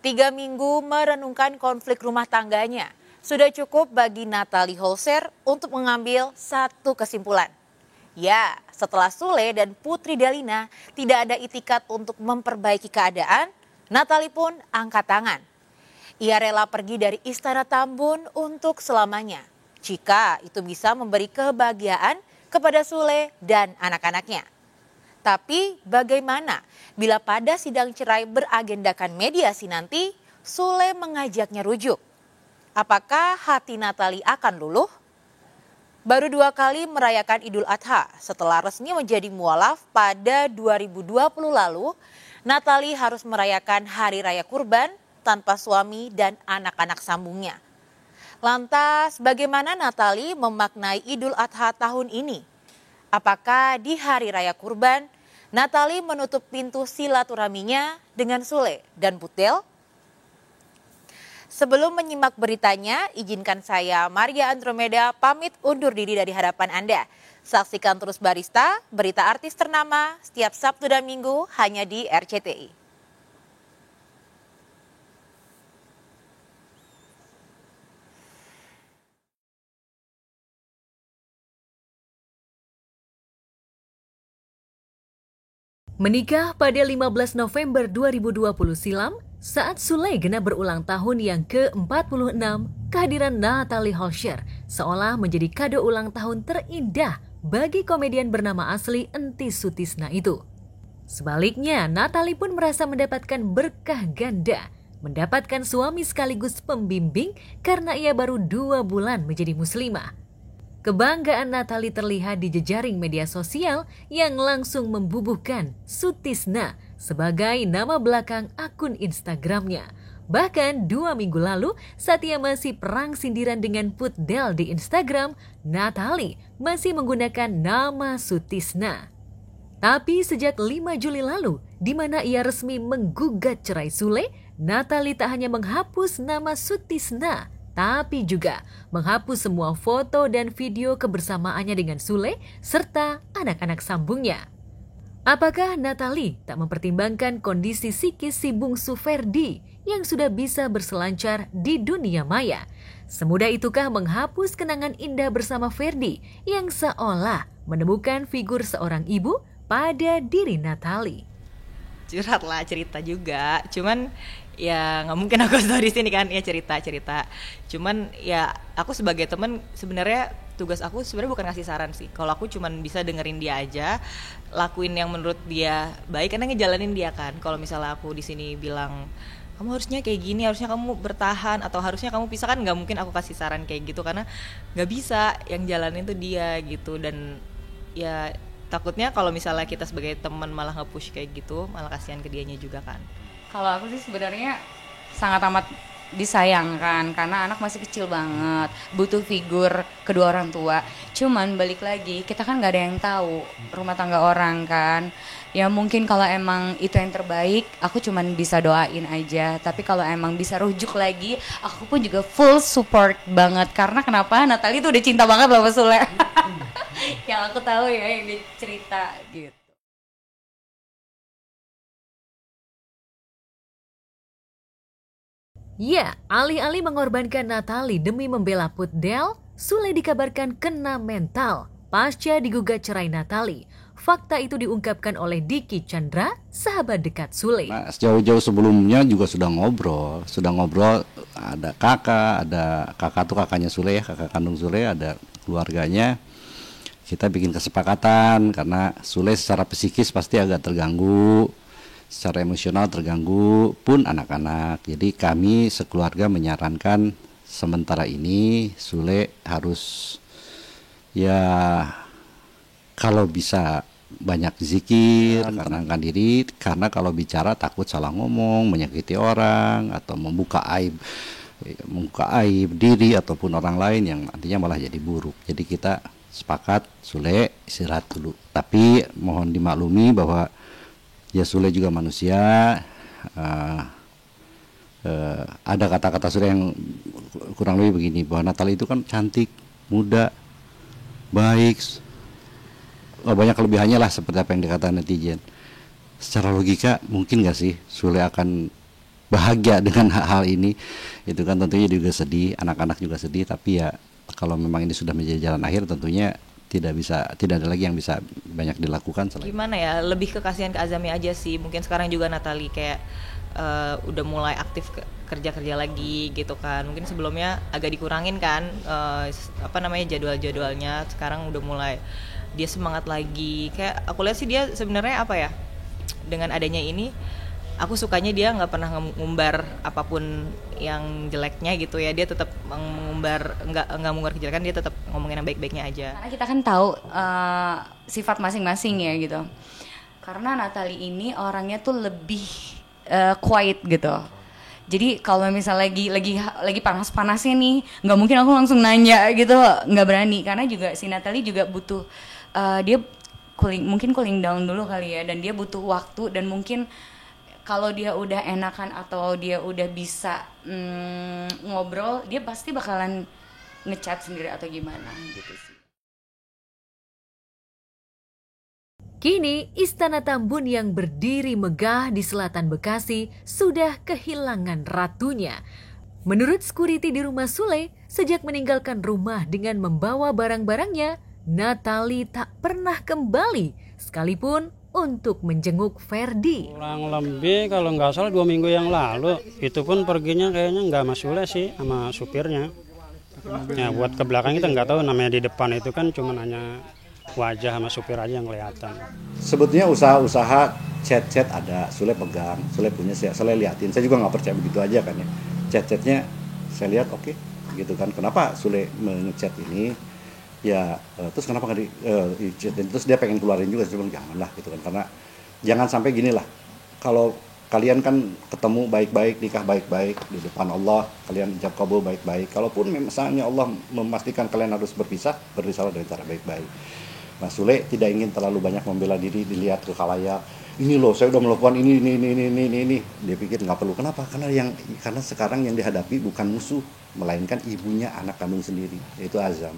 3 minggu merenungkan konflik rumah tangganya. Sudah cukup bagi Natalie Holzer untuk mengambil satu kesimpulan. Ya, setelah Sule dan Putri Delina tidak ada itikat untuk memperbaiki keadaan, Natalie pun angkat tangan. Ia rela pergi dari Istana Tambun untuk selamanya, jika itu bisa memberi kebahagiaan kepada Sule dan anak-anaknya. Tapi bagaimana bila pada sidang cerai beragendakan mediasi nanti, Sule mengajaknya rujuk? Apakah hati Natalie akan luluh? Baru 2 kali merayakan Idul Adha setelah resmi menjadi mualaf pada 2020 lalu, Natalie harus merayakan Hari Raya Kurban tanpa suami dan anak-anak sambungnya. Lantas bagaimana Natalie memaknai Idul Adha tahun ini? Apakah di Hari Raya Kurban, Natalie menutup pintu silaturahminya dengan Sule dan Putel? Sebelum menyimak beritanya, izinkan saya Maria Andromeda pamit undur diri dari hadapan Anda. Saksikan terus Barista, berita artis ternama setiap Sabtu dan Minggu hanya di RCTI. Menikah pada 15 November 2020 silam, saat Sule genap berulang tahun yang ke-46, kehadiran Natalie Holzer seolah menjadi kado ulang tahun terindah bagi komedian bernama asli Entis Sutisna itu. Sebaliknya, Natalie pun merasa mendapatkan berkah ganda, mendapatkan suami sekaligus pembimbing karena ia baru 2 bulan menjadi muslimah. Kebanggaan Natalie terlihat di jejaring media sosial yang langsung membubuhkan Sutisna sebagai nama belakang akun Instagramnya. Bahkan 2 minggu lalu saat ia masih perang sindiran dengan Putel di Instagram, Natalie masih menggunakan nama Sutisna. Tapi sejak 5 Juli lalu, di mana ia resmi menggugat cerai Sule, Natalie tak hanya menghapus nama Sutisna, tapi juga menghapus semua foto dan video kebersamaannya dengan Sule serta anak-anak sambungnya. Apakah Natalie tak mempertimbangkan kondisi psikis si bungsu Ferdi yang sudah bisa berselancar di dunia maya? Semudah itukah menghapus kenangan indah bersama Ferdi yang seolah menemukan figur seorang ibu pada diri Natalie? Curhat lah, cerita juga, cuman ya nggak mungkin aku story di sini kan, ya cerita. Cuman ya aku sebagai teman sebenarnya tugas aku sebenarnya bukan ngasih saran sih. Kalau aku cuman bisa dengerin dia aja, lakuin yang menurut dia baik karena ngejalanin dia kan. Kalau misalnya aku di sini bilang kamu harusnya kayak gini, harusnya kamu bertahan atau harusnya kamu pisah, kan nggak mungkin aku kasih saran kayak gitu karena nggak bisa, yang jalanin tuh dia gitu. Dan ya takutnya kalau misalnya kita sebagai teman malah nge-push kayak gitu, malah kasihan ke dianya juga kan. Kalau aku sih sebenarnya sangat amat disayangkan karena anak masih kecil banget, butuh figur kedua orang tua. Cuman balik lagi, kita kan gak ada yang tahu rumah tangga orang kan. Ya mungkin kalau emang itu yang terbaik, aku cuman bisa doain aja. Tapi kalau emang bisa rujuk lagi, aku pun juga full support banget. Karena kenapa? Natalie tuh udah cinta banget loh sama Sule. Yang aku tahu ya, yang dia cerita gitu. Ya, alih-alih mengorbankan Natalie demi membela Putel, Sule dikabarkan kena mental pasca digugat cerai Natalie. Fakta itu diungkapkan oleh Diki Chandra, sahabat dekat Sule. Nah, jauh-jauh sebelumnya juga sudah ngobrol, ada kakak tuh kakaknya Sule ya, kakak kandung Sule, ada keluarganya. Kita bikin kesepakatan karena Sule secara psikis pasti agak terganggu, secara emosional terganggu pun anak-anak. Jadi kami sekeluarga menyarankan sementara ini Sule harus ya kalau bisa banyak zikir, menenangkan diri, karena kalau bicara takut salah ngomong, menyakiti orang atau membuka aib diri ataupun orang lain yang nantinya malah jadi buruk. Jadi kita sepakat Sule istirahat dulu. Tapi mohon dimaklumi bahwa ya Sule juga manusia, ada kata-kata Sule yang kurang lebih begini, bahwa Natalie itu kan cantik, muda, baik, banyak kelebihannya lah seperti apa yang dikatakan netizen. Secara logika mungkin gak sih Sule akan bahagia dengan hal ini, itu kan tentunya juga sedih, anak-anak juga sedih. Tapi ya kalau memang ini sudah menjadi jalan akhir, tentunya tidak ada lagi yang bisa banyak dilakukan selain. Gimana ya, lebih ke kasihan ke Azami aja sih. Mungkin sekarang juga Natalie kayak udah mulai aktif kerja lagi gitu kan. Mungkin sebelumnya agak dikurangin kan jadwalnya. Sekarang udah mulai dia semangat lagi. Kayak aku lihat sih dia sebenarnya dengan adanya ini, aku sukanya dia nggak pernah ngumbar apapun yang jeleknya gitu ya. Dia tetap nggak mengumbar kejelekan, dia tetap ngomongin yang baik-baiknya aja. Karena kita kan tahu sifat masing-masing ya gitu. Karena Natalie ini orangnya tuh lebih quiet gitu. Jadi kalau misalnya lagi panas-panasnya nih, nggak mungkin aku langsung nanya gitu, nggak berani. Karena juga si Natalie juga butuh dia cooling down dulu kali ya, dan dia butuh waktu. Dan mungkin kalau dia udah enakan atau dia udah bisa ngobrol, dia pasti bakalan ngechat sendiri atau gimana gitu sih. Kini, Istana Tambun yang berdiri megah di selatan Bekasi sudah kehilangan ratunya. Menurut security di rumah Sule, sejak meninggalkan rumah dengan membawa barang-barangnya, Natalie tak pernah kembali, sekalipun untuk menjenguk Ferdi. Kurang lebih kalau nggak salah 2 minggu yang lalu, itu pun perginya kayaknya nggak sama Sule sih, sama supirnya. Ya buat ke belakang kita nggak tahu, namanya di depan itu kan cuma hanya wajah sama supir aja yang kelihatan. Sebetulnya usaha-usaha chat ada, Sule pegang, Sule punya, Sule liatin. Saya juga nggak percaya begitu aja kan ya. Chat-chatnya saya lihat oke, gitu kan. Kenapa Sule mengechat ini? Ya terus kenapa nggak di chatin? Terus dia pengen keluarin juga, saya bilang janganlah gitu kan. Karena jangan sampai gini lah. Kalau kalian kan ketemu baik-baik, nikah baik-baik di depan Allah, kalian ijab kabul baik-baik. Kalaupun misalnya Allah memastikan kalian harus berpisah dari cara baik-baik. Nah, Sule tidak ingin terlalu banyak membela diri, dilihat ke khalayak. Ini loh, saya udah melakukan ini. Dia pikir nggak perlu. Kenapa? Karena sekarang yang dihadapi bukan musuh, melainkan ibunya anak kandung sendiri, yaitu Azam.